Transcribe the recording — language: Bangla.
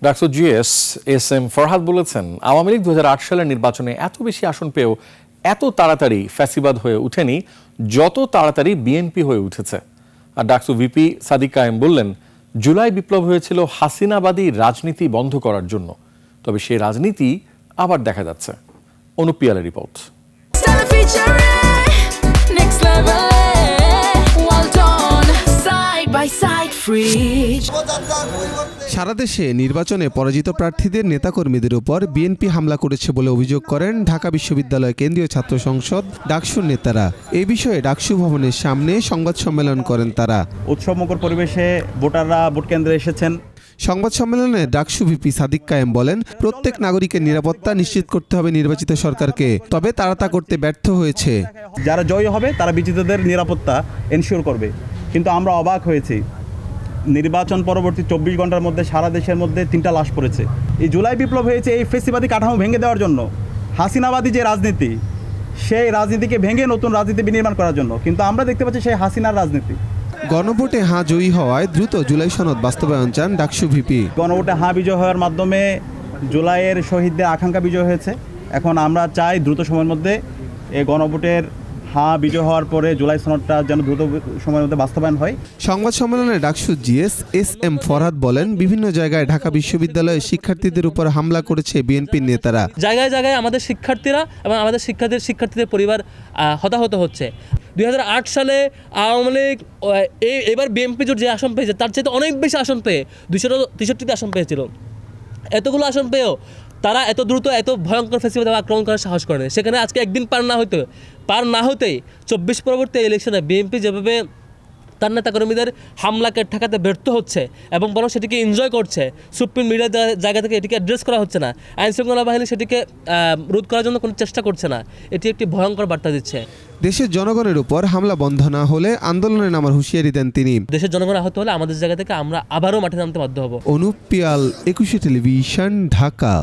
DUCSU GS S M Farhad বলেছেন, আওয়ামী লীগ 2008 সালের নির্বাচনে এত বেশি আসন পেয়েও এত তাড়াতাড়ি ফ্যাসিবাদ হয়ে ওঠেনি যত তাড়াতাড়ি বিএনপি হয়ে উঠেছে। আর ডাকসু ভিপি সাদিক কায়েম বললেন, জুলাই বিপ্লব হয়েছিল হাসিনাবাদী রাজনীতি বন্ধ করার জন্য, তবে সেই রাজনীতি আবার দেখা যাচ্ছে। অনুপ পিয়ালের রিপোর্ট। সারা দেশে নির্বাচনে পরাজিত প্রার্থীদের নেতাকর্মীদের উপর বিএনপি হামলা করেছে বলে অভিযোগ করেন ঢাকা বিশ্ববিদ্যালয় কেন্দ্রীয় ছাত্র সংসদ ডাকসুর নেতারা। এই বিষয়ে ডাকসু ভবনের সামনে সংবাদ সম্মেলন করেন তারা। উৎসবমুখর পরিবেশে ভোটাররা ভোট কেন্দ্রে এসেছেন। সংবাদ সম্মেলনে ডাকসু ভিপি সাদিক কায়েম বলেন, প্রত্যেক নাগরিকের নিরাপত্তা নিশ্চিত করতে হবে নির্বাচিত সরকারকে, তবে তারা তা করতে ব্যর্থ হয়েছে। যারা জয়ী হবে তারা বিজেতাদের নিরাপত্তা এনশিওর করবে, কিন্তু আমরা অবাক হয়েছি। নির্বাচন পরবর্তী 24 ঘন্টার মধ্যে সারা দেশের মধ্যে 3টা লাশ পড়েছে। এই জুলাই বিপ্লব হয়েছে এই ফেসিবাদী কাঠামো ভেঙে দেওয়ার জন্য, হাসিনাবাদী যে রাজনীতি সেই রাজনীতিকে ভেঙে নতুন রাজনীতি বিনির্মাণ করার জন্য, কিন্তু আমরা দেখতে পাচ্ছি সেই হাসিনার রাজনীতি। গণভোটে হাঁ জয়ী হওয়ায় দ্রুত জুলাই সনদ বাস্তবায়ন চান ডাকসু ভিপি। গণভোটে হাঁ বিজয় হওয়ার মাধ্যমে জুলাইয়ের শহীদদের আকাঙ্ক্ষা বিজয় হয়েছে। এখন আমরা চাই দ্রুত সময়ের মধ্যে এই গণভোটের হাঁ বিজয় হওয়ার পরে জুলাই সনদটা যেন দ্রুত সময়ের মধ্যে বাস্তবায়ন হয়। সংবাদ সম্মেলনে DUCSU GS S M Farhad বলেন, বিভিন্ন জায়গায় ঢাকা বিশ্ববিদ্যালয়ে শিক্ষার্থীদের উপর হামলা করেছে বিএনপির নেতারা। জায়গায় জায়গায় আমাদের শিক্ষার্থীরা এবং আমাদের শিক্ষার্থীদের পরিবার হতাহত হচ্ছে। 2008 সালে আওয়ামী লীগ এবার বিএনপি জোট যে আসন পেয়েছে তার চাইতে অনেক বেশি আসন পেয়ে 263টি আসন পেয়েছিল। এতগুলো আসন পেয়েও তারা এত দ্রুত এত ভয়ঙ্কর ফেসিবাদ আক্রমণ করার সাহস করে। সেখানে আজকে একদিন পার না হতেই 24 পরবর্তী ইলেকশনে বিএনপি যেভাবে তার নেতাকর্মীদের হামলাকে ঠেকাতে ব্যর্থ হচ্ছে এবং বরং সেটিকে এনজয় করছে, সুপ্রিম মিডিয়ার জায়গা থেকে এটিকে অ্যাড্রেস করা হচ্ছে না, আইনশৃঙ্খলা বাহিনী সেটিকে রোধ করার জন্য কোনো চেষ্টা করছে না, এটি একটি ভয়ঙ্কর বার্তা দিচ্ছে। দেশের জনগণের উপর হামলা বন্ধ না হলে আন্দোলনে নামার হুঁশিয়ারি দেন তিনি। দেশের জনগণ আহত হলে আমাদের জায়গা থেকে আমরা আবারও মাঠে নামতে বাধ্য হব। অনুপ পিয়াল, 21 টেলিভিশন, ঢাকা।